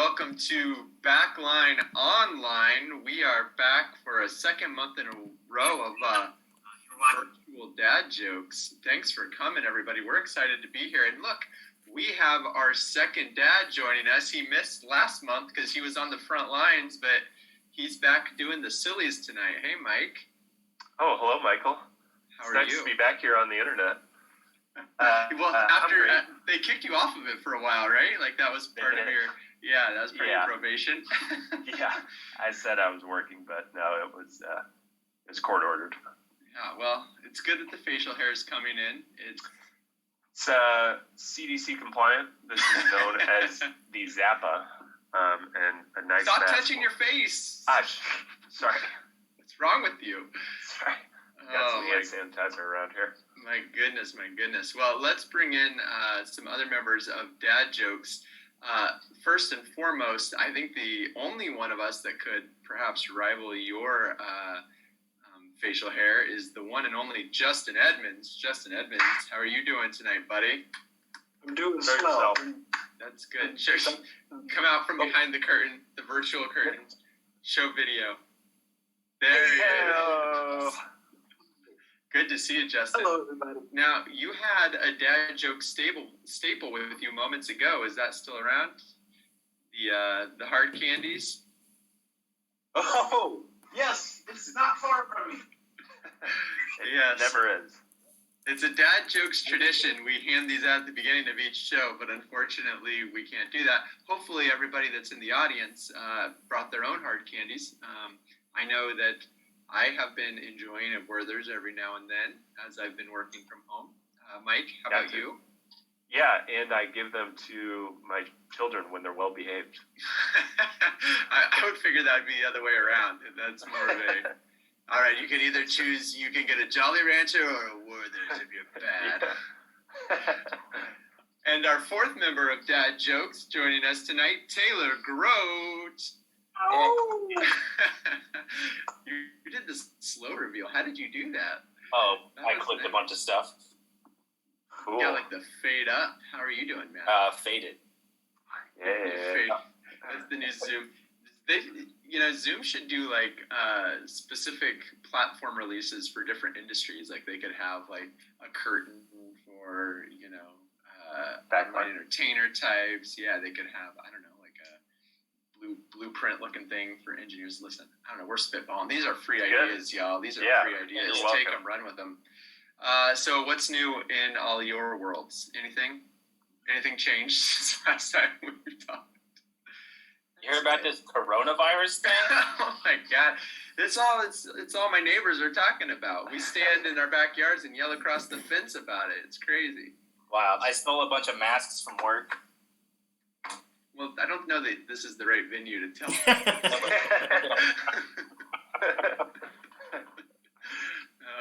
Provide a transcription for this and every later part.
welcome to Backline Online. We are back for a second month in a row of virtual dad jokes. Thanks for coming, everybody. We're excited to be here. And look, we have our second dad joining us. He missed last month because he was on the front lines, but he's back doing the sillies tonight. Hey, Mike. Oh, hello, Michael. How are nice you? To be back here on the internet. After they kicked you off of it for a while, right? Like that was part of your, that was part of your probation. Yeah, I said I was working, but no, it was court ordered. Yeah, well, it's good that the facial hair is coming in. It's CDC compliant. This is known as the Zappa, and a nice. Stop touching your face. Sorry. What's wrong with you? Sorry. Got some hand sanitizer around here. My goodness. Well, let's bring in some other members of Dad Jokes. First and foremost, I think the only one of us that could perhaps rival your facial hair is the one and only Justin Edmonds. Justin Edmonds, how are you doing tonight, buddy? I'm doing swell. That's good. Come out from behind the curtain, the virtual curtain. Show video. There he is. Good to see you, Justin. Hello, everybody. Now, you had a dad joke staple with you moments ago. Is that still around? The hard candies? Oh, yes. It's not far from me. Yes. It never is. It's a dad jokes tradition. We hand these out at the beginning of each show, but unfortunately, we can't do that. Hopefully, everybody that's in the audience brought their own hard candies. I know that I have been enjoying a Werther's every now and then as I've been working from home. Mike, how about you? Yeah, and I give them to my children when they're well behaved. I would figure that would be the other way around. That's more of a, all right, you can either choose, you can get a Jolly Rancher or a Werther's if you're bad. And our fourth member of Dad Jokes joining us tonight, Taylor Grote. Oh. You did this slow reveal. How did you do that? Oh, I clicked a bunch of stuff. Cool. Yeah, like the fade up. How are you doing, man? Faded. Yeah. That's the new Zoom. Zoom should do like specific platform releases for different industries. Like they could have like a curtain for Backline entertainer types. Yeah, they could have like a blueprint looking thing for engineers. Listen, I don't know. We're spitballing. These are free ideas, y'all. These are free ideas. Take them, run with them. So what's new in all your worlds? Anything changed since last time we talked? You heard about this coronavirus thing? Oh my God. It's all my neighbors are talking about. We stand in our backyards and yell across the fence about it. It's crazy. Wow. I stole a bunch of masks from work. Well, I don't know that this is the right venue to tell.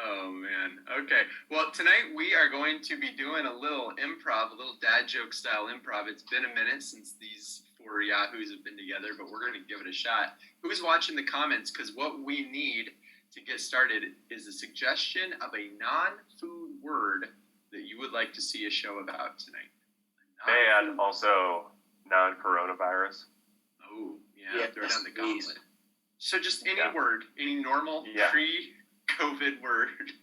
Oh, man. Okay. Well, tonight we are going to be doing a little improv, a little dad joke style improv. It's been a minute since these four yahoos have been together, but we're going to give it a shot. Who's watching the comments? Because what we need to get started is a suggestion of a non-food word that you would like to see a show about tonight. And also non-coronavirus. Oh, yeah. Throw down the gauntlet. So just any word, any normal pre-COVID word.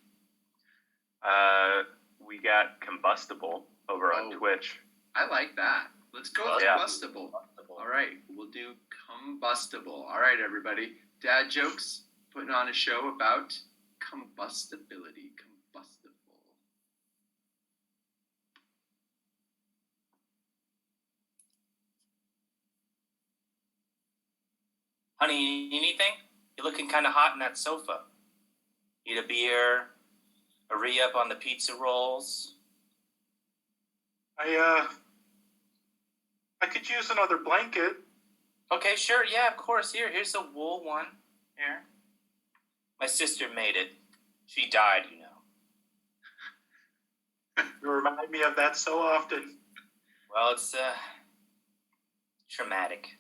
We got combustible over on Twitch. I like that. Let's go with combustible. All right, we'll do combustible. All right, everybody. Dad jokes, putting on a show about combustibility. Combustible. Honey, you need anything? You're looking kind of hot in that sofa. Need a beer? A re-up on the pizza rolls? I could use another blanket. Okay, sure. Yeah, of course. Here's a wool one. Here. My sister made it. She died, you know. You remind me of that so often. Well, it's traumatic.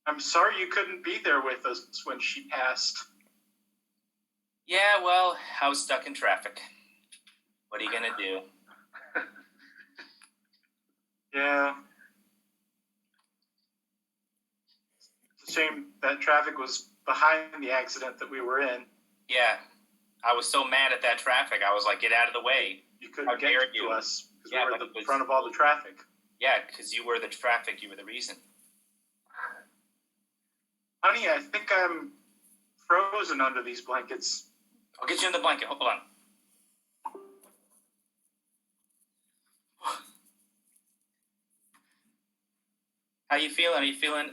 I'm sorry you couldn't be there with us when she passed. Yeah, well, I was stuck in traffic. What are you gonna do? Yeah. shame that traffic was behind the accident that we were in. Yeah, I was so mad at that traffic. I was like, get out of the way. You couldn't How get dare to you. us because Yeah, we were but at it the was- front of all the traffic. Yeah, because you were the traffic. You were the reason. Honey, I think I'm frozen under these blankets. I'll get you in the blanket. Hold on. How you feeling? Are you feeling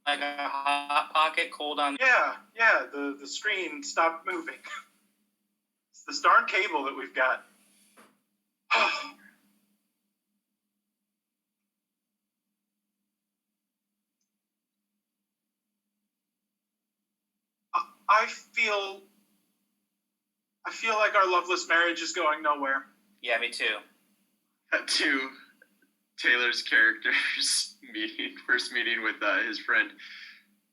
like a hot pocket, cold on? Yeah, the screen stopped moving. It's this darn cable that we've got. I feel like our loveless marriage is going nowhere. Yeah, me too. Cut to Taylor's character's first meeting with his friend.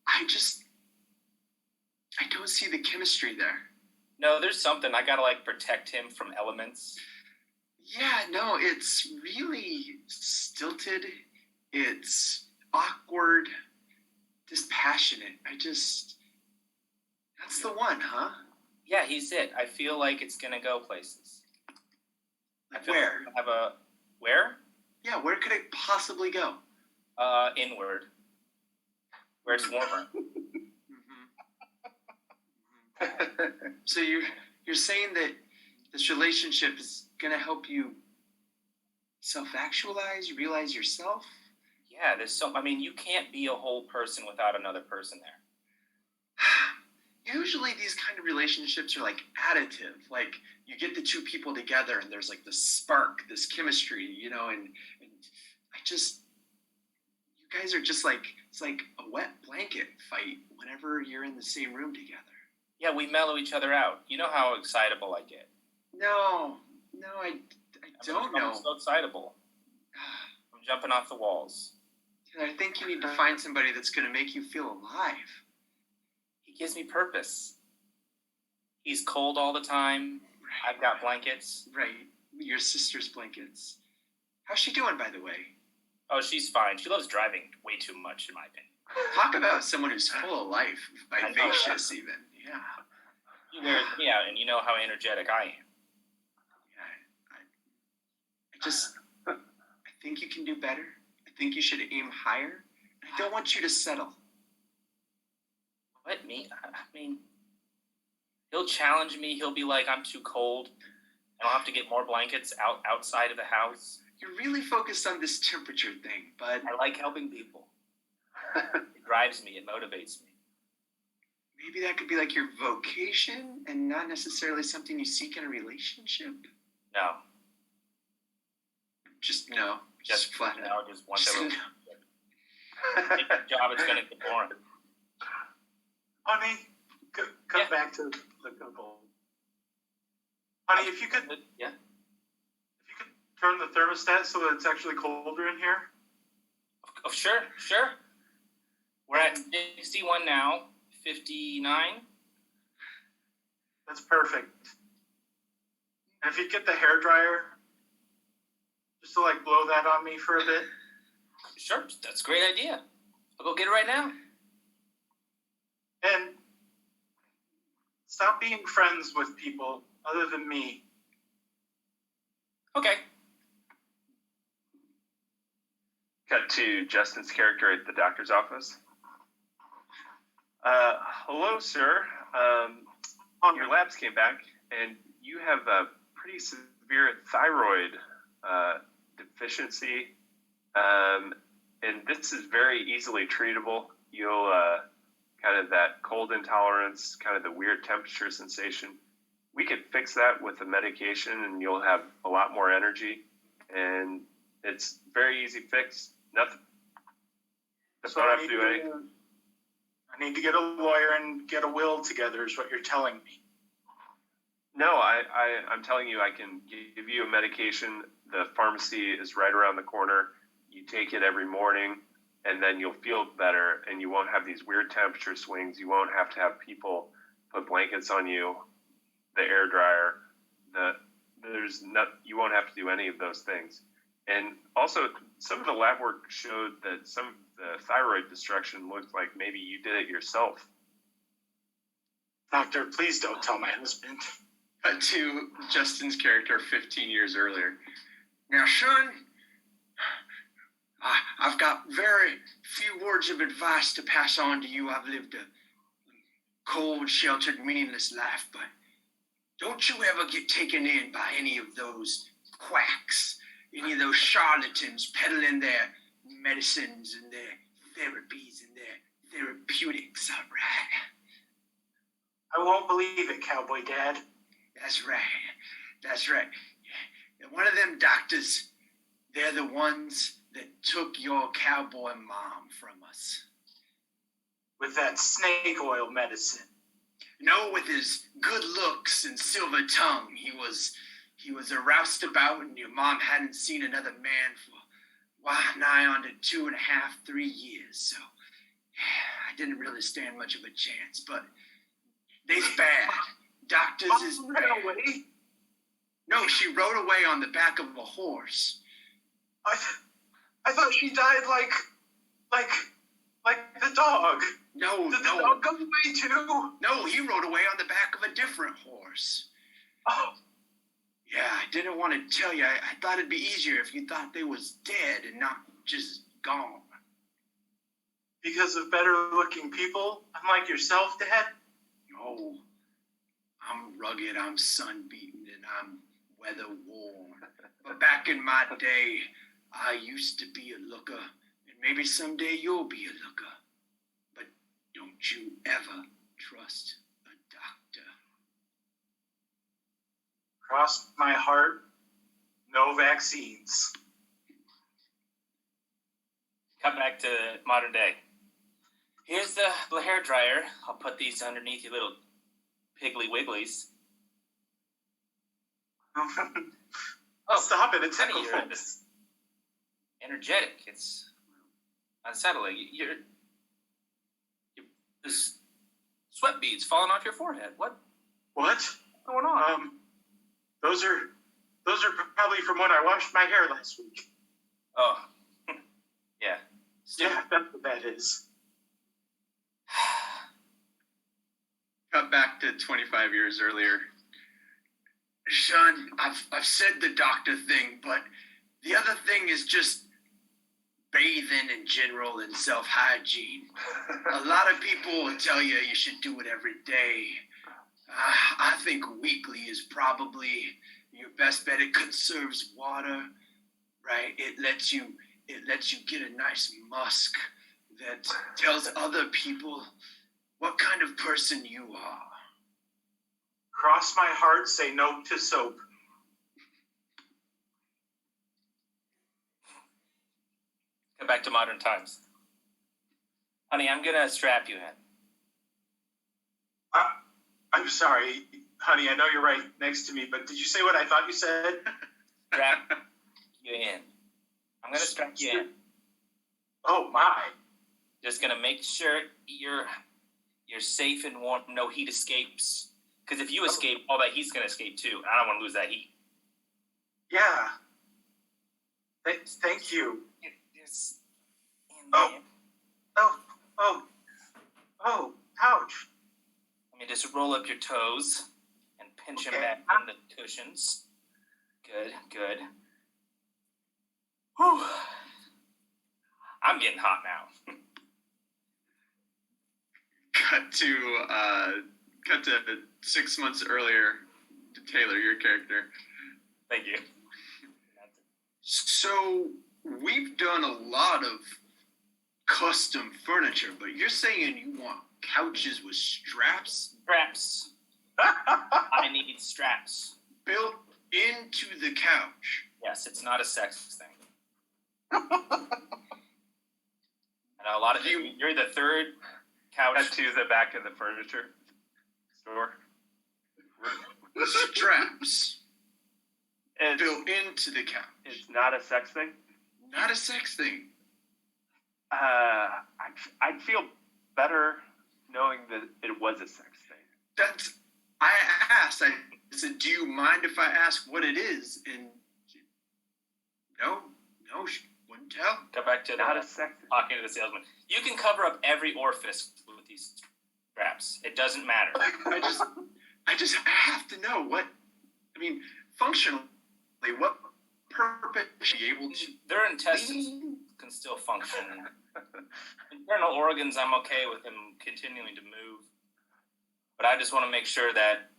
I don't see the chemistry there. No, there's something. I gotta like protect him from elements. Yeah, no, it's really stilted. It's awkward, dispassionate. That's the one, huh? Yeah, he's it. I feel like it's gonna go places. I feel Where? like I have a where? Yeah, where could it possibly go? Inward, where it's warmer. So you're saying that this relationship is gonna help you self-actualize, realize yourself? Yeah, there's so. I mean, you can't be a whole person without another person there. Usually these kind of relationships are like additive. Like you get the two people together and there's like this spark, this chemistry, and you guys are just like, it's like a wet blanket fight whenever you're in the same room together. Yeah, we mellow each other out. You know how excitable I get. No, I don't know. I'm so excitable. I'm jumping off the walls. I think you need to find somebody that's going to make you feel alive. He gives me purpose. He's cold all the time. Right. I've got blankets. Right. Your sister's blankets. How's she doing, by the way? Oh, she's fine. She loves driving way too much, in my opinion. Talk about someone who's full of life, I know. vivacious even. Yeah. He wears me out, and you know how energetic I am. Yeah. I think you can do better. I think you should aim higher. I don't want you to settle. What, me? I mean, he'll challenge me. He'll be like, I'm too cold. And I'll have to get more blankets outside of the house. You're really focused on this temperature thing, but I like helping people. It drives me. It motivates me. maybe that could be like your vocation and not necessarily something you seek in a relationship. No. Just no. Just flat out. No, just one Just little no. job. It's going to get boring. Honey, come back to the goal. Honey, if you could turn the thermostat so that it's actually colder in here. Oh, sure. We're at 61 now. 59. That's perfect. And if you get the hair dryer, just to like blow that on me for a bit. Sure, that's a great idea. I'll go get it right now. And stop being friends with people other than me. Okay. Cut to Justin's character at the doctor's office. Hello, sir. Your labs came back, and you have a pretty severe thyroid deficiency, and this is very easily treatable. You'll kind of that cold intolerance, kind of the weird temperature sensation. We could fix that with a medication, and you'll have a lot more energy. And it's very easy fix. Nothing. So Don't have to do anything. I need to get a lawyer and get a will together is what you're telling me. No, I'm telling you, I can give you a medication. The pharmacy is right around the corner. You take it every morning, and then you'll feel better, and you won't have these weird temperature swings. You won't have to have people put blankets on you, the air dryer. You won't have to do any of those things. And also, some of the lab work showed that some of the thyroid destruction looked like maybe you did it yourself. Doctor, please don't tell my husband. Cut to Justin's character 15 years earlier. Now, son, I've got very few words of advice to pass on to you. I've lived a cold, sheltered, meaningless life, but don't you ever get taken in by any of those quacks, any of those charlatans peddling their medicines and their therapies and their therapeutics, all right? I won't believe it, Cowboy Dad. That's right. That's right. And one of them doctors, they're the ones that took your cowboy mom from us. With that snake oil medicine. No, with his good looks and silver tongue, he was a roustabout, and your mom hadn't seen another man for nigh on to 2.5, 3 years. So I didn't really stand much of a chance. But they's bad. Doctors is bad. Ran away? No, she rode away on the back of a horse. I thought she died like the dog. No, Did the no. dog go away too? No, he rode away on the back of a different horse. Oh, Yeah, I didn't want to tell you. I thought it'd be easier if you thought they was dead and not just gone. because of better looking people, unlike yourself, Dad? No, I'm rugged, I'm sun-beaten, and I'm weather-worn. But back in my day, I used to be a looker, and maybe someday you'll be a looker. But don't you ever trust a doctor. Cross my heart, no vaccines. Cut back to modern day. Here's the hair dryer. I'll put these underneath your little piggly wigglies. Oh, stop it, it's Honey, tickles. you're this energetic. It's unsettling. You're this sweat beads falling off your forehead. What's What? going on? Those are probably from when I washed my hair last week. Oh, yeah. Yeah, that's what that is. Cut back to 25 years earlier. Son, I've said the doctor thing, but the other thing is just bathing in general and self-hygiene. A lot of people will tell you you should do it every day. I think weekly is probably your best bet. It conserves water, right? It lets you get a nice musk that tells other people what kind of person you are. Cross my heart, say no to soap. Go back to modern times. Honey, I'm gonna strap you in. I'm sorry, honey, I know you're right next to me, but did you say what I thought you said? Strap you in. I'm gonna strap you in. Oh, my. Just gonna make sure you're safe and warm. No heat escapes. Because if you escape, all that heat's gonna escape too. I don't want to lose that heat. Yeah. Thank you. Just in Oh. there. Oh, ouch. Let me just roll up your toes and pinch them Okay. back on the cushions. Good. Whew. I'm getting hot now. Cut to 6 months earlier. To Taylor, your character. Thank you. So we've done a lot of custom furniture, but you're saying you want couches with straps Straps. I need straps. built into the couch? Yes, it's not a sex thing. I know a lot of you. You're the third couch. Cut to the back of the furniture store. Straps It's, built into the couch. it's not a sex thing. Not a sex thing. I'd feel better knowing that it was a sex thing. I asked. I said, "Do you mind if I ask what it is?" And no, No, she wouldn't tell. Go back to Not a second. talking to the salesman. You can cover up every orifice with these straps. It doesn't matter. I just have to know what. I mean, functionally, what purpose is she able to? Their intestines can still function. Internal organs, I'm okay with him continuing to move, but I just want to make sure that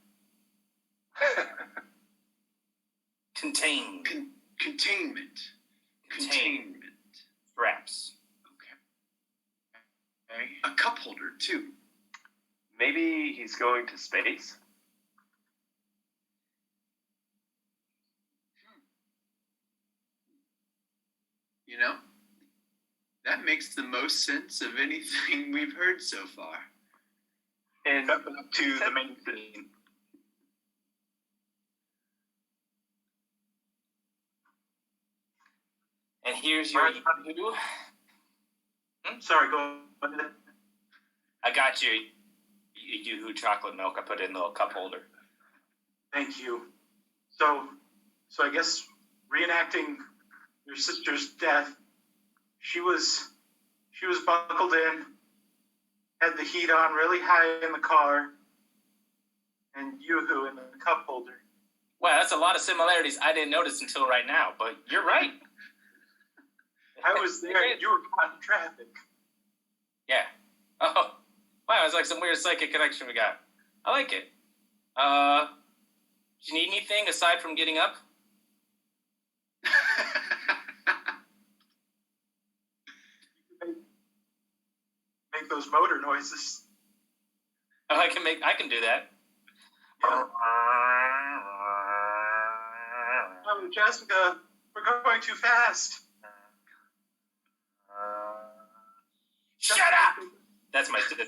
containment. Straps. Okay. A cup holder too. Maybe he's going to space. You know, that makes the most sense of anything we've heard so far. And Cut to the main scene. And here's your you. Sorry, go ahead. I got you. Yoo-hoo chocolate milk. I put it in the little cup holder. Thank you. So I guess reenacting your sister's death, she was buckled in, had the heat on really high in the car, and Yoo-hoo in the cup holder. Wow, that's a lot of similarities I didn't notice until right now, but you're right. I was there, you were caught in traffic. Yeah. Oh, wow, it's like some weird psychic connection we got. I like it. Do you need anything aside from getting up? Make those motor noises. Oh, I can do that. Yeah. Oh, Jessica, we're going too fast. Shut up! That's my sister.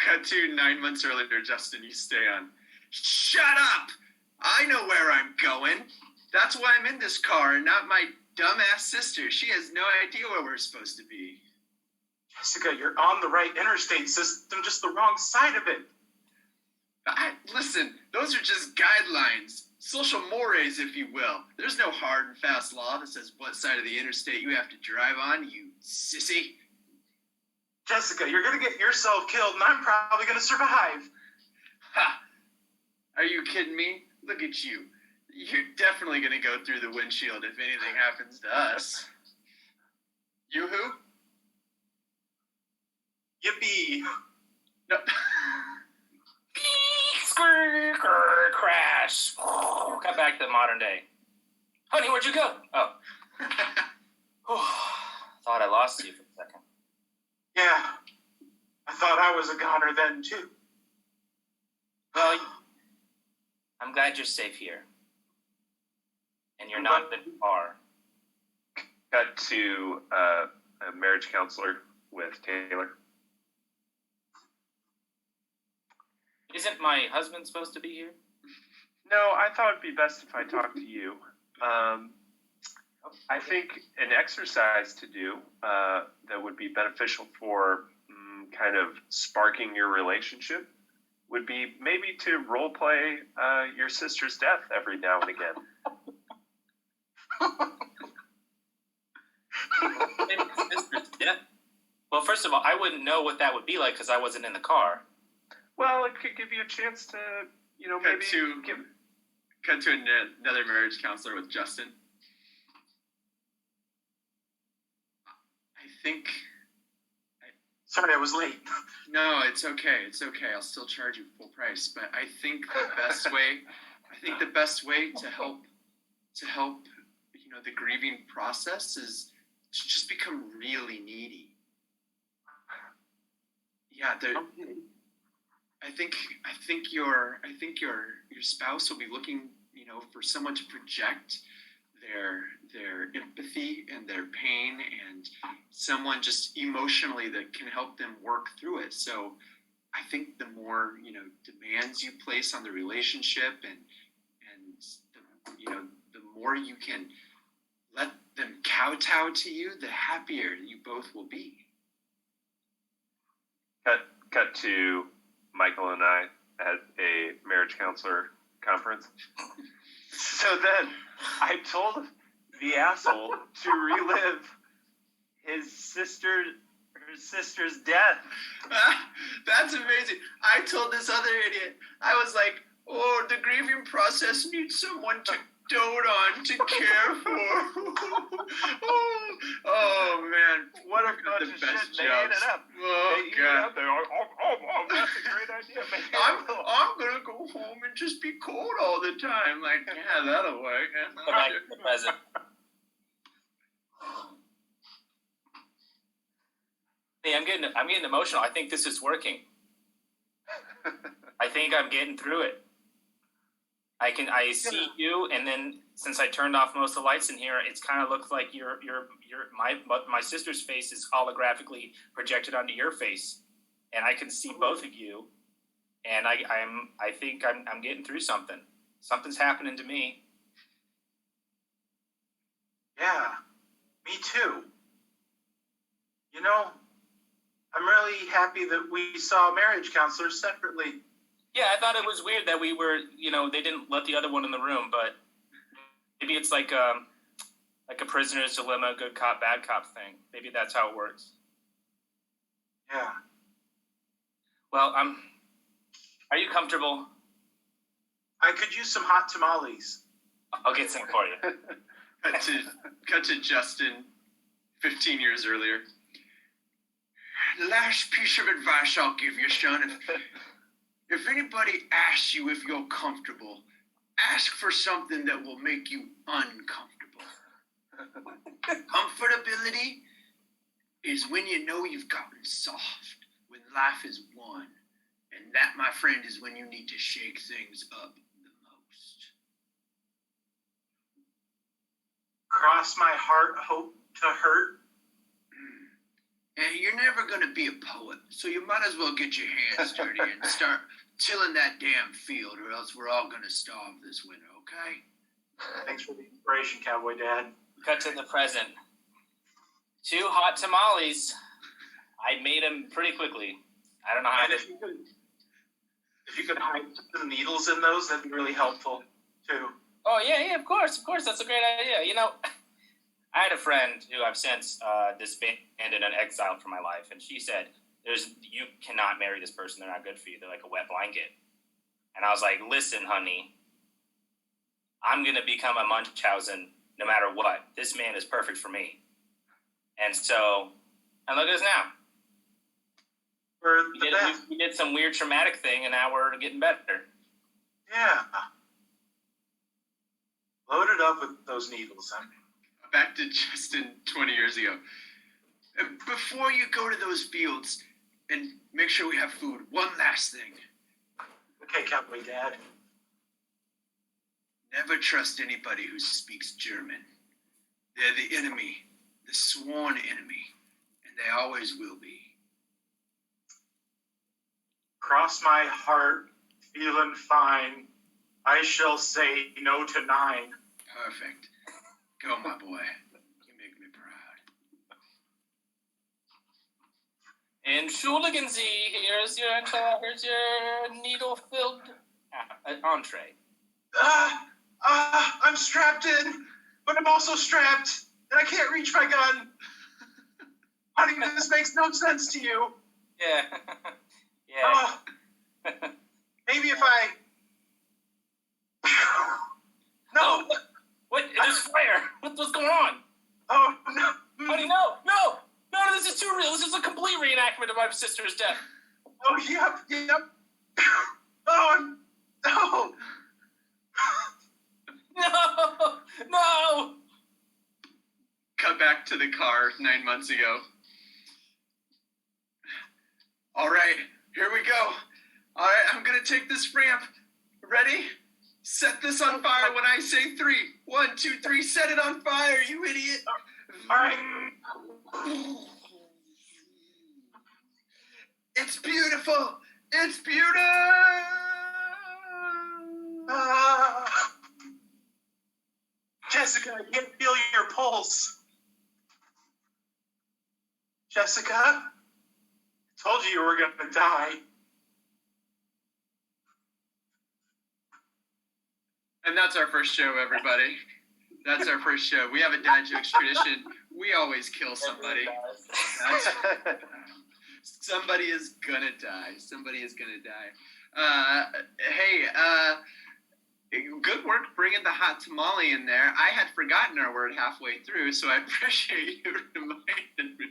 Cut to 9 months earlier, Justin, you stay on. Shut up! I know where I'm going. That's why I'm in this car and not my dumbass sister. She has no idea where we're supposed to be. Jessica, you're on the right interstate system, just the wrong side of it. Listen, those are just guidelines. Social mores, if you will. There's no hard and fast law that says what side of the interstate you have to drive on, you sissy. Jessica, you're going to get yourself killed, and I'm probably going to survive. Ha! Are you kidding me? Look at you. You're definitely going to go through the windshield if anything happens to us. Yoo-hoo? Yippee. No. Crash. Cut back to the modern day. Honey, where'd you go? Oh. Thought I lost you for a second. Yeah, I thought I was a goner then, too. Well, I'm glad you're safe here. And you're not in the car. Cut to a marriage counselor with Taylor. Isn't my husband supposed to be here? No, I thought it'd be best if I talked to you. I think an exercise to do that would be beneficial for kind of sparking your relationship would be maybe to role play your sister's death every now and again. Well, first of all, I wouldn't know what that would be like because I wasn't in the car. Well, it could give you a chance to, maybe Cut to another marriage counselor with Justin. I think. Sorry, I was late. No, it's okay. It's okay. I'll still charge you full price. But I think the best way to help, the grieving process is to just become really needy. Yeah, I think your spouse will be looking, for someone to project their empathy and their pain, and someone just emotionally that can help them work through it. So I think the more demands you place on the relationship, and the more you can let them kowtow to you, the happier you both will be. Cut to Michael and I at a marriage counselor conference. So then I told the asshole to relive her sister's death. That's amazing. I told this other idiot, I was like, oh, the grieving process needs someone to dote on, to care for. Oh, man. What a bunch of shit they ended up. Oh, they God. up there. Oh, that's a great idea, man. I'm going to go home and just be cold all the time. Like, yeah, that'll work. Go back to the present. Hey, I'm getting emotional. I think this is working. I think I'm getting through it. I see you, and then since I turned off most of the lights in here, it's kind of looks like my sister's face is holographically projected onto your face, and I can see both of you, and I think I'm getting through something. Something's happening to me. Yeah, me too. You know, I'm really happy that we saw marriage counselors separately. Yeah, I thought it was weird that we were, they didn't let the other one in the room, but maybe it's like a prisoner's dilemma, good cop, bad cop thing. Maybe that's how it works. Yeah. Well, are you comfortable? I could use some hot tamales. I'll get some for you. Cut to Justin 15 years earlier. The last piece of advice I'll give you, son, if anybody asks you if you're comfortable, ask for something that will make you uncomfortable. Comfortability is when you know you've gotten soft, when life is won. And that, my friend, is when you need to shake things up the most. Cross my heart, hope to hurt. And you're never going to be a poet, so you might as well get your hands dirty and start tilling that damn field, or else we're all going to starve this winter, okay? Thanks for the inspiration, Cowboy Dad. Cut to the present. 2 hot tamales. I made them pretty quickly. I don't know how. And if you could hide some needles in those, that'd be really helpful too. Oh yeah, of course, that's a great idea. I had a friend who I've since disbanded and exiled from my life, and she said, you cannot marry this person. They're not good for you. They're like a wet blanket. And I was like, listen, honey, I'm going to become a Munchausen no matter what. This man is perfect for me. And so, and look at us now. We did some weird traumatic thing, and now we're getting better. Yeah. Load it up with those needles. Back to Justin 20 years ago. Before you go to those fields and make sure we have food, one last thing. Okay, Cowboy Dad. Never trust anybody who speaks German. They're the enemy, the sworn enemy, and they always will be. Cross my heart, feeling fine. I shall say no to 9. Perfect. Go, my boy. You make me proud. And Entschuldigen Sie, here's your needle-filled entree. I'm strapped in, but I'm also strapped, and I can't reach my gun. Honey, this makes no sense to you. Yeah. Yeah. Maybe if I... No! Oh, what? There's fire! What's going on? Oh, no! Honey, no! No, this is too real. This is a complete reenactment of my sister's death. Oh, yep. Oh, no! No! Cut back to the car 9 months ago. All right, here we go. All right, I'm going to take this ramp. Ready? Set this on fire when I say 3. 1, 2, 3. Set it on fire, you idiot. All right. It's beautiful. It's beautiful. Jessica, I can feel your pulse. Jessica, I told you were going to die. And that's our first show, everybody. That's our first show. We have a dad jokes tradition. We always kill somebody. Somebody is gonna die. Somebody is gonna die. Good work bringing the hot tamale in there. I had forgotten our word halfway through, so I appreciate you reminding me.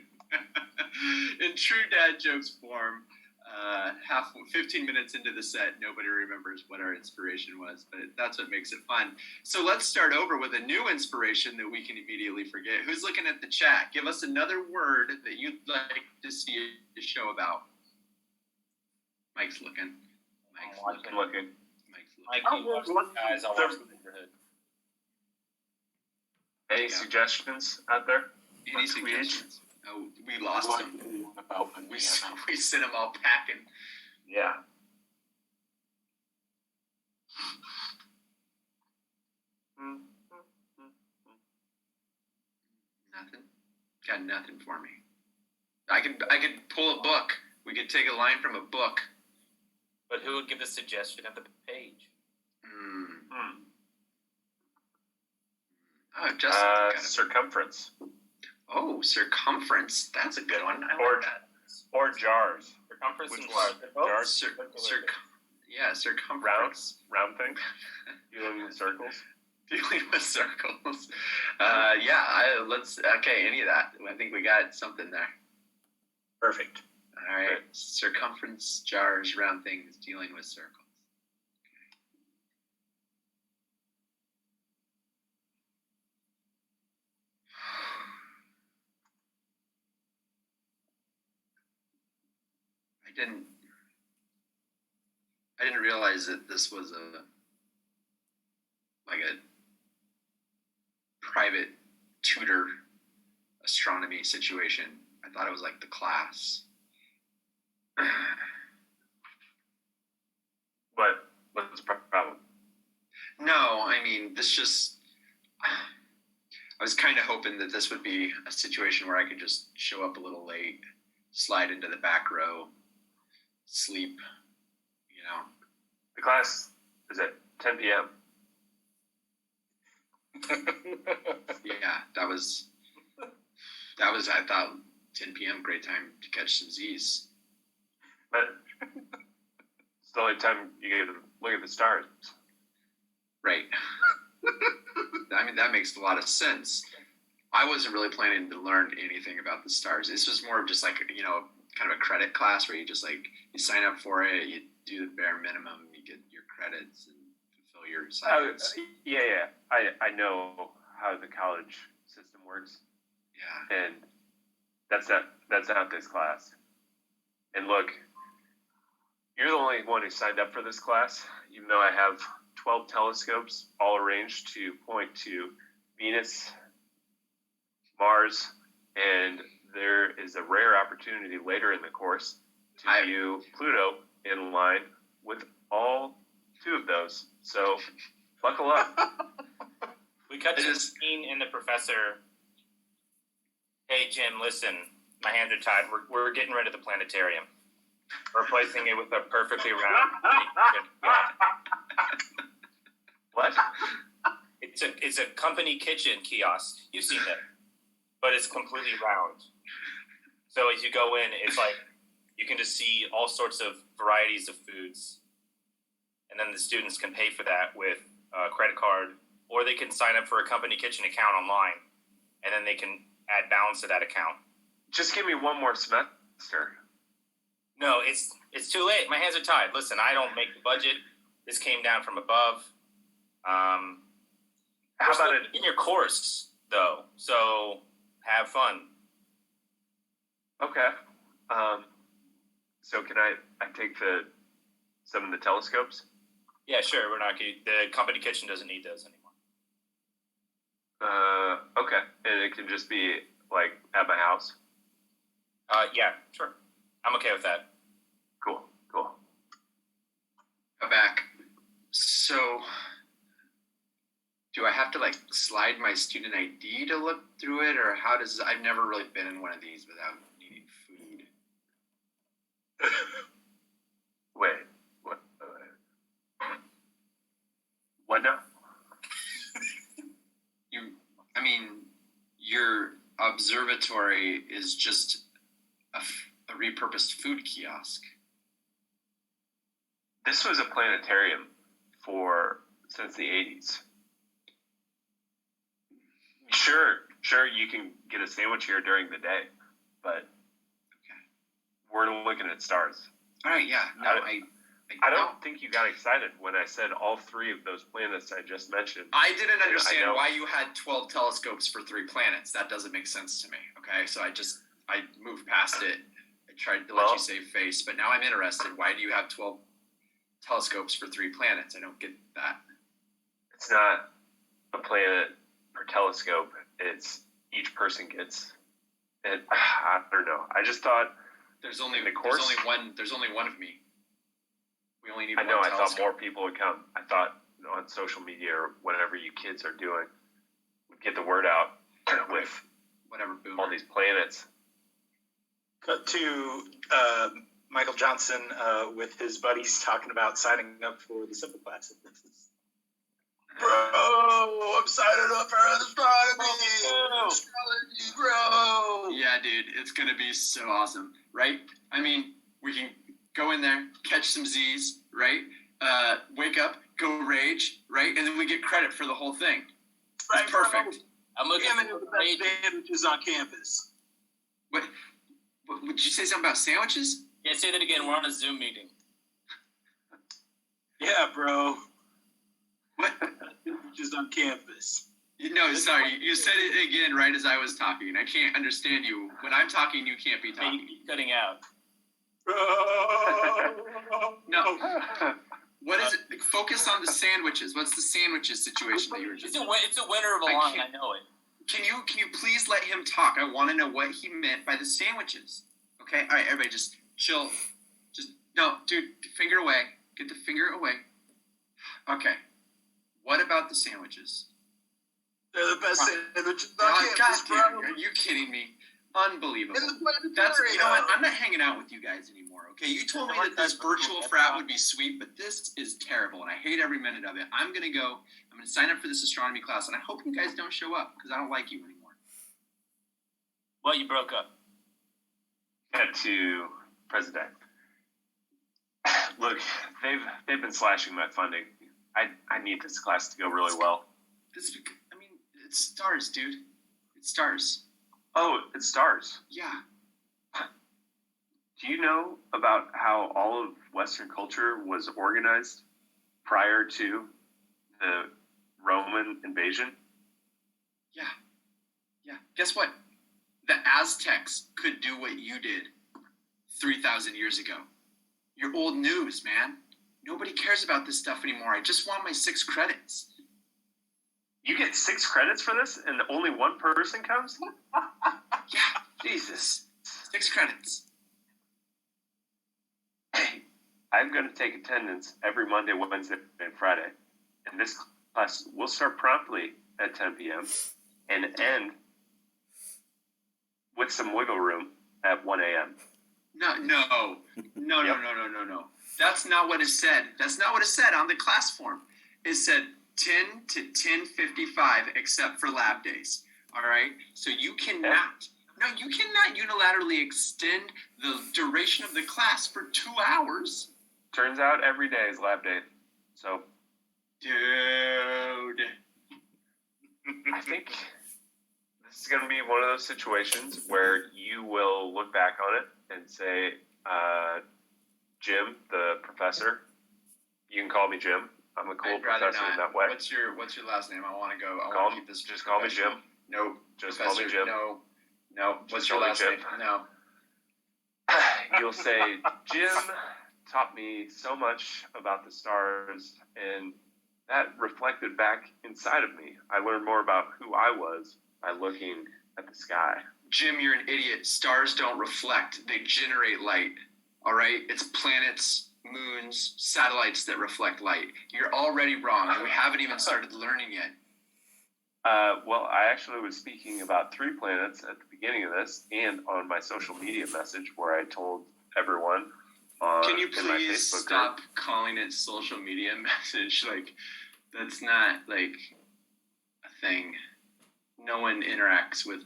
In true dad jokes form, 15 minutes into the set, nobody remembers what our inspiration was, but that's what makes it fun. So let's start over with a new inspiration that we can immediately forget. Who's looking at the chat? Give us another word that you'd like to see a show about. Mike's looking. Mike's looking. Mike, you watch the guys, I'll watch the neighborhood. Any suggestions out there? Any suggestions? Oh, we lost them. We sent them all packing. Yeah. Nothing. Got nothing for me. I could pull a book. We could take a line from a book. But who would give the suggestion of the page? Oh, Justin. Circumference. Oh, circumference. That's a good one. I Or like that. Or jars. Circumference Which and one? jars. Circumference. Round thing. Dealing with circles. Dealing with circles. Any of that. I think we got something there. Perfect. All right. Circumference, jars, round things, dealing with circles. I didn't realize that this was a private tutor astronomy situation. I thought it was like the class. What's the problem? No, I mean, I was kind of hoping that this would be a situation where I could just show up a little late, slide into the back row, sleep, The class is at 10 p.m. Yeah, that was I thought 10 p.m. great time to catch some Z's. But it's the only time you get to look at the stars. Right. I mean, that makes a lot of sense. I wasn't really planning to learn anything about the stars. This was more of just like, kind of a credit class where you just you sign up for it, you do the bare minimum, you get your credits and fulfill your assignments. Yeah. I know how the college system works. Yeah. And that's not this class. And look, you're the only one who signed up for this class, even though I have 12 telescopes all arranged to point to Venus, Mars, and there is a rare opportunity later in the course to view Pluto in line with all two of those. So buckle up. We cut to the scene in the professor. Hey, Jim, listen. My hands are tied. We're getting rid of the planetarium. We're replacing it with a perfectly round. What? It's a company kitchen kiosk. You've seen it, but it's completely round. So as you go in, it's like you can just see all sorts of varieties of foods, and then the students can pay for that with a credit card, or they can sign up for a company kitchen account online, and then they can add balance to that account. Just give me one more semester. No, it's too late. My hands are tied. Listen, I don't make the budget. This came down from above. How about it in your course, though? So have fun. Okay. So can I take some of the telescopes? Yeah, sure. We're not. The company kitchen doesn't need those anymore. Okay. And it can just be like at my house. Yeah, sure. I'm okay with that. Cool. Go back. So, do I have to slide my student ID to look through it, or how does? I've never really been in one of these without needing food. Wait, what? What now? I mean, your observatory is just a repurposed food kiosk. This was a planetarium since the 80s. Sure, you can get a sandwich here during the day, but we're looking at stars. All right, yeah. No, I don't think you got excited when I said all three of those planets I just mentioned. I didn't understand why you had 12 telescopes for 3 planets. That doesn't make sense to me. Okay, so I moved past it. I tried to let you save face, but now I'm interested. Why do you have 12 telescopes for 3 planets? I don't get that. It's not a planet per telescope. It's each person gets it. I don't know. I just thought there's only one of me. We only need I know. one I telescope. thought more people would come. I thought on social media or whatever you kids are doing, would get the word out with whatever boomer. all these planets. Cut to Michael Johnson with his buddies talking about signing up for the simple class. Bro, I'm signing up for astronomy, bro. Yeah, dude, it's gonna be so awesome, right? I mean, we can go in there, catch some Z's, right? Wake up, go rage, right? And then we get credit for the whole thing. Right, It's perfect. I'm looking Damn it, for the rage. best sandwiches on campus. What? Would you say something about sandwiches? Yeah, say that again. We're on a Zoom meeting. Yeah, bro. What? Sandwiches on campus. No, sorry. You said it again right as I was talking. I can't understand you. When I'm talking, you can't be Hey, talking. you keep cutting out. No. What is it? Focus on the sandwiches. What's the sandwiches situation that you were just? It's a winner of a I line. can't- I know it. Can you please let him talk? I want to know what he meant by the sandwiches. Okay, all right, everybody, just chill. No, dude, finger away. Get the finger away. Okay. What about the sandwiches? They're the best sandwiches on Oh, campus, God bro. damn, are you kidding me? Unbelievable. In the planetarium. That's, you know what? I'm not hanging out with you guys anymore. Okay, you told me that this virtual frat would be sweet, but this is terrible, and I hate every minute of it. I'm gonna go. I'm gonna sign up for this astronomy class, and I hope you guys don't show up because I don't like you anymore. Well, you broke up. Cut to President. Look, they've been slashing my funding. I need this class to go really well. It's stars, dude. It's stars. Oh, it's stars. Yeah. Do you know about how all of Western culture was organized prior to the Roman invasion? Yeah. Guess what? The Aztecs could do what you did 3,000 years ago. You're old news, man. Nobody cares about this stuff anymore. I just want my 6 credits. You get 6 credits for this, and only one person comes? Yeah, Jesus. 6 credits. Hey, I'm going to take attendance every Monday, Wednesday, and Friday. And this class will start promptly at 10 p.m. and end with some wiggle room at 1 a.m. No. That's not what it said. That's not what it said on the class form. It said 10 to 10:55 except for lab days. All right? So you cannot unilaterally extend the duration of the class for 2 hours. Turns out every day is lab day. So, Dude. I think this is going to be one of those situations where you will look back on it and say, Jim, the professor, you can call me Jim. I'm a cool I'd rather professor in not. that way. What's your last name? I want to go. I Call want me- to keep this. just call me Jim. No. Just Professor, call me Jim. No. What's Just your call me last Jim. name? No. You'll say, Jim taught me so much about the stars, and that reflected back inside of me. I learned more about who I was by looking at the sky. Jim, you're an idiot. Stars don't reflect. They generate light. All right? It's planets, moons, satellites that reflect light. You're already wrong, and we haven't even started learning yet. Well, I actually was speaking about 3 planets at the beginning of this and on my social media message where I told everyone Can you in my please Facebook stop group. calling it social media message? Like, that's not, like, a thing. no one interacts with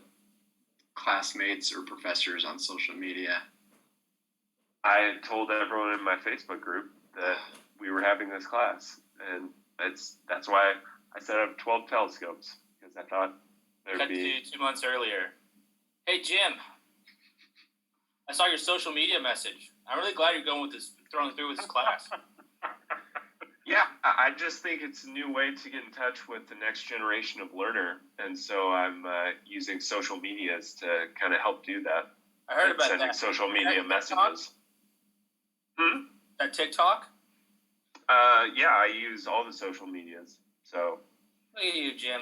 classmates or professors on social media. I told everyone in my Facebook group that we were having this class, and that's why I set up 12 telescopes, because I thought there'd Cut be... to 2 months earlier. Hey, Jim. I saw your social media message. I'm really glad you're throwing through with this class. Yeah, I just think it's a new way to get in touch with the next generation of learner, and so I'm using social medias to kind of help do that. I heard about sending that. social media messages. That TikTok? Yeah, I use all the social medias. So Look at you, Jim.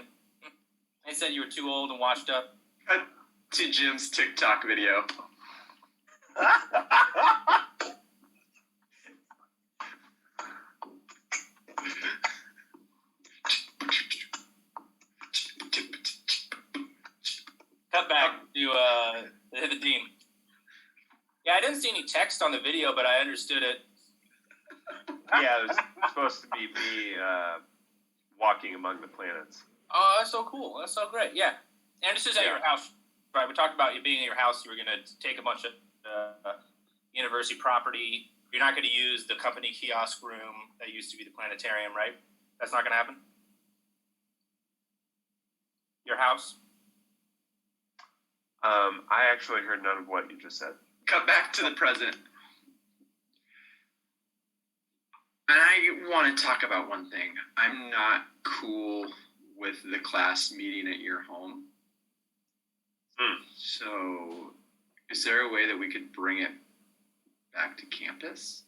They said you were too old and washed up. Cut to Jim's TikTok video. Cut back to the dean. Yeah, I didn't see any text on the video, but I understood it. yeah, it was supposed to be me walking among the planets. Oh, that's so cool. That's so great. Yeah. And this is at your house, right? We talked about you being at your house. You were going to take a bunch of university property. You're not going to use the company kiosk room that used to be the planetarium, right? That's not going to happen? Your house? I actually heard none of what you just said. Cut back to the present. And I want to talk about one thing. I'm not cool with the class meeting at your home. So, is there a way that we could bring it back to campus?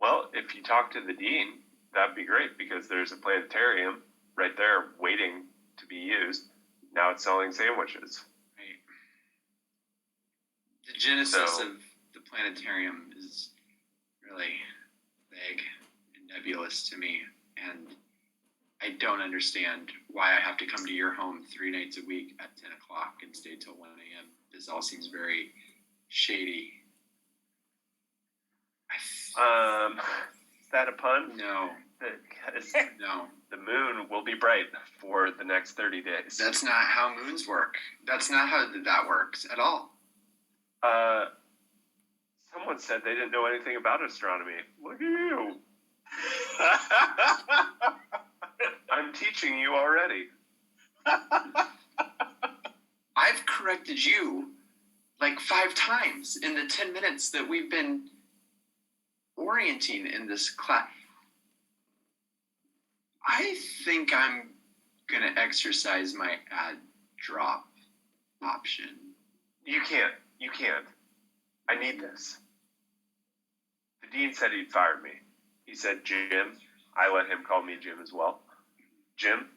Well, if you talk to the dean, that'd be great, because there's a planetarium right there waiting to be used. Now it's selling sandwiches. Right. The genesis of the planetarium is really vague and nebulous to me, and I don't understand why I have to come to your home 3 nights a week at 10 o'clock and stay till 1 a.m. This all seems very shady. Is that a pun? No, Because no. the moon will be bright for the next 30 days. That's not how moons work. That's not how that works at all. Someone said they didn't know anything about astronomy. Look at you. I'm teaching you already. I've corrected you like 5 times in the 10 minutes that we've been orienting in this class. I think I'm going to exercise my add drop option. You can't. You can't. I need this. The dean said he'd fire me. He said, Jim. I let him call me Jim as well. Jim,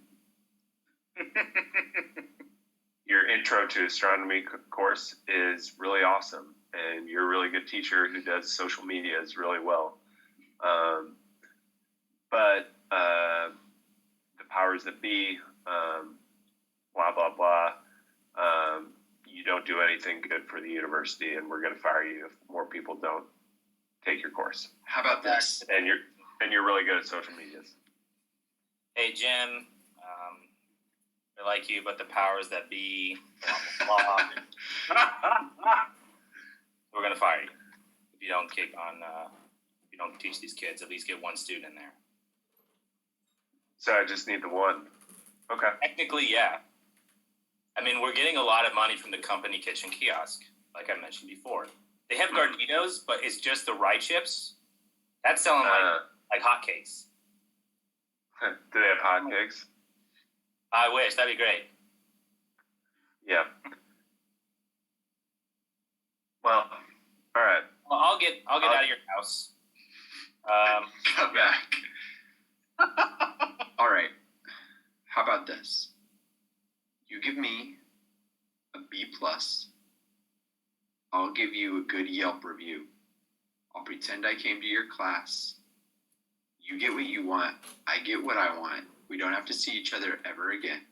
your intro to astronomy course is really awesome, and you're a really good teacher who does social medias really well. But the powers that be, blah, blah, blah, you don't do anything good for the university, and we're going to fire you if more people don't take your course. How about this? And you're really good at social medias. Hey, Jim. They're like you, but the powers that be, blah, blah, blah. We're going to fire you if you don't kick on, if you don't teach these kids. At least get one student in there. So I just need the one. Okay. Technically, yeah. I mean, we're getting a lot of money from the company kitchen kiosk, like I mentioned before. They have Garditos, but it's just the rye chips. That's selling like hotcakes. Do they have hot cakes? I wish. That'd be great. Yeah. Well, all right. Well, I'll get out of your house. Cut back. All right. How about this? You give me a B+. I'll give you a good Yelp review. I'll pretend I came to your class. You get what you want. I get what I want. We don't have to see each other ever again.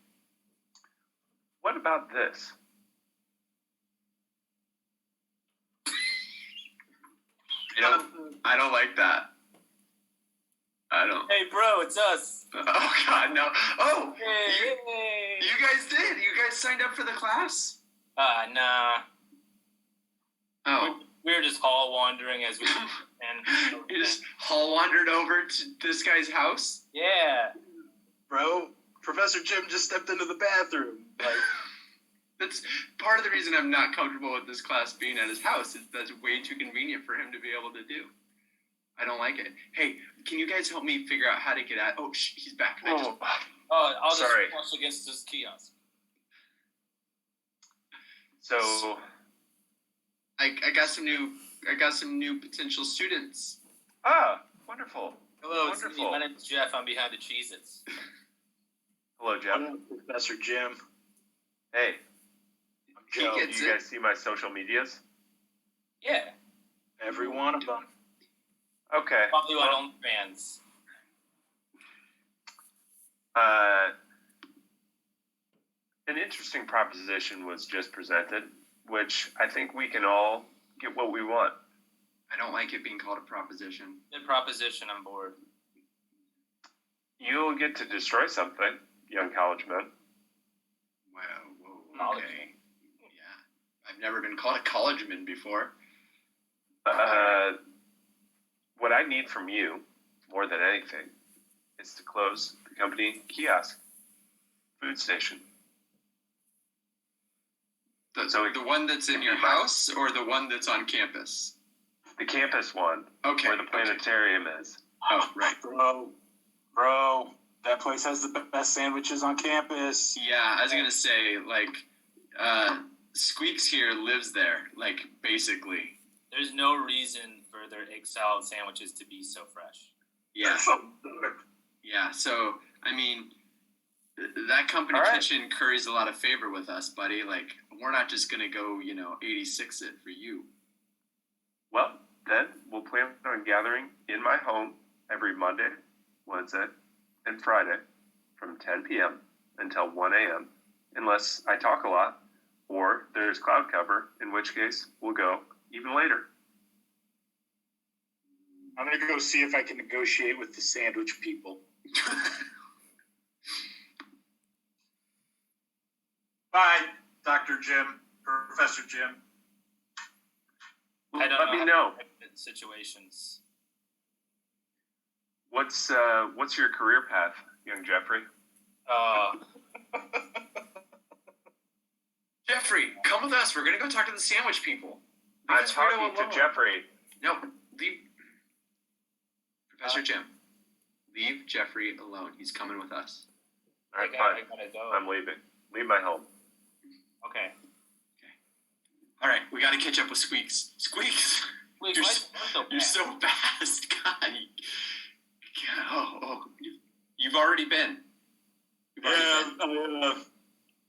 What about this? I don't like that. I don't. Hey, bro, it's us. Oh God, no. Oh, Hey. you guys did. You guys signed up for the class? Nah. Oh. We were just hall wandering as we and You just hall wandered over to this guy's house? yeah. Bro, Professor Jim just stepped into the bathroom. Like, That's part of the reason I'm not comfortable with this class being at his house. Is that's way too convenient for him to be able to do. I don't like it. Hey, can you guys help me figure out how to get out? Oh, he's back. I'll just Sorry. push against this kiosk. So, I got some new potential students. wonderful. Hello, it's me. Wonderful. My name's Jeff. I'm behind the Cheez-Its. Hello, Jeff. Professor Jim. Hey, He Joe. gets do you it. guys see my social medias? Yeah. Every one of them. Okay. Follow you on OnlyFans. An interesting proposition was just presented, which I think we can all get what we want. I don't like it being called a proposition. Good proposition. I'm bored. You'll get to destroy something, young college men. Wow. Whoa. College Okay. Yeah. I've never been called a collegeman before. What I need from you, more than anything, is to close the company kiosk, food station. The one that's in your house or the one that's on campus? The campus one, Okay. where the planetarium is. Oh, right. Bro, that place has the best sandwiches on campus. Yeah, I was gonna say, Squeaks here lives there, basically. There's no reason for their egg salad sandwiches to be so fresh. Yeah. Yeah, so, I mean, that company All right. kitchen curries a lot of favor with us, buddy. We're not just gonna go, 86 it for you. Well, then we'll plan on gathering in my home every Monday, Wednesday, and Friday from 10 p.m. until 1 a.m. unless I talk a lot or there's cloud cover, in which case we'll go even later. I'm going to go see if I can negotiate with the sandwich people. Bye, Dr. Jim, Professor Jim. I don't Let me how know. to exit situations. What's your career path, young Jeffrey? Jeffrey, come with us. We're gonna go talk to the sandwich people. Leave I'm this weirdo talking to alone. Jeffrey. No, leave Professor Jim. Leave Jeffrey alone. He's coming with us. All right, I fine. gotta go. I'm leaving. Leave my home. Okay. All right, we got to catch up with Squeaks. Squeaks, Wait, You're why- s- why so you're bad? so fast. God, you've already been. You've already been.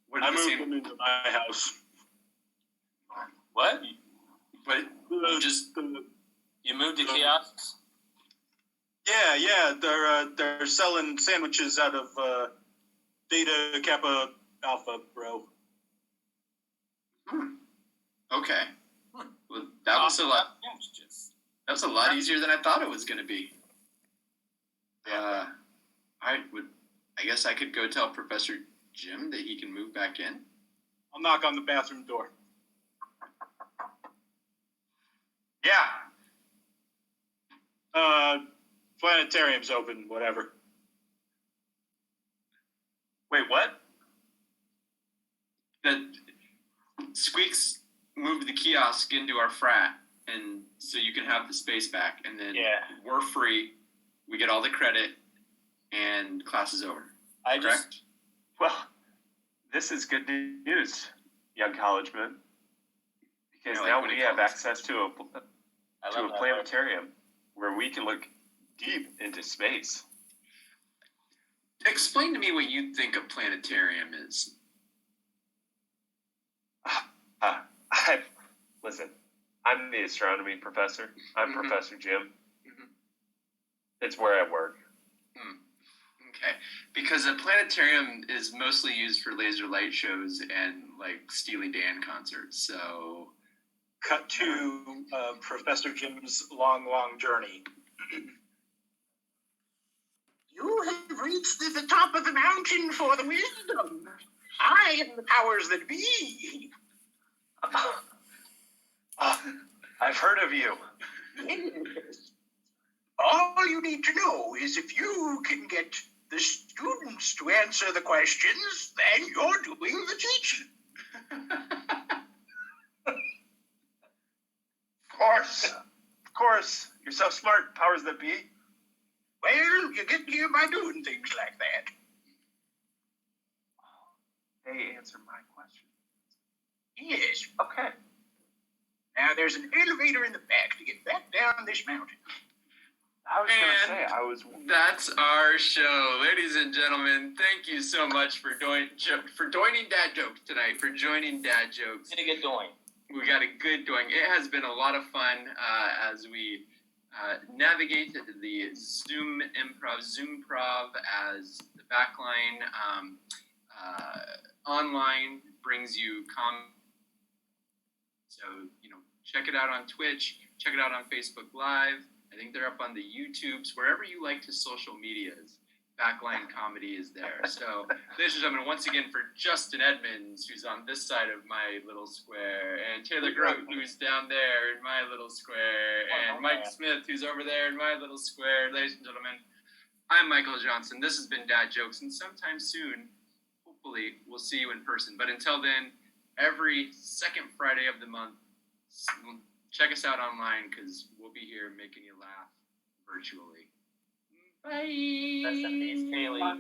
What I did the moved same- them into my house. What? But you just You moved to kiosks? Yeah, they're selling sandwiches out of Theta Kappa Alpha, bro. okay. Well, that was a lot. Sandwiches. That was a lot easier than I thought it was going to be. I guess I could go tell Professor Jim that he can move back in. I'll knock on the bathroom door. Yeah. Planetarium's open, whatever. Wait, what? That Squeaks moved the kiosk into our frat, and so you can have the space back, and then Yeah. we're free. We get all the credit, and class is over. I just Correct? Well, this is good news, young college men, because I like now when we he have calls. access to I a love that. planetarium where we can look deep into space. Explain to me what you think a planetarium is. Listen, I'm the astronomy professor. I'm Mhm. Professor Jim. Mhm. It's where I work. Okay, because a planetarium is mostly used for laser light shows and Steely Dan concerts. So Cut to Professor Jim's long journey. You have reached the top of the mountain for the wisdom. I am the powers that be. I've heard of you. Yes. All you need to know is if you can get the students to answer the questions, then you're doing the teaching. Of course. You're so smart, powers that be. Well, you get here by doing things like that. They answer my question. Yes. Okay. Now there's an elevator in the back to get back down this mountain. I was going to say, I was... That's our show, ladies and gentlemen. Thank you so much for joining Dad Jokes tonight. For joining Dad Jokes. Gonna get going. We got a good going. It has been a lot of fun as we navigate the Zoom Prov as the Backline online brings you So, check it out on Twitch. Check it out on Facebook Live. I think they're up on the YouTubes, wherever you like to social medias. Backline Comedy is there. So, ladies and gentlemen, once again for Justin Edmonds, who's on this side of my little square, and Taylor Grote, who's down there in my little square, and Mike Smith, who's over there in my little square. Ladies and gentlemen, I'm Michael Johnson. This has been Dad Jokes, and sometime soon, hopefully, we'll see you in person. But until then, every second Friday of the month, check us out online because we'll be here making you laugh virtually. Bye. Rest in peace, Kaylee.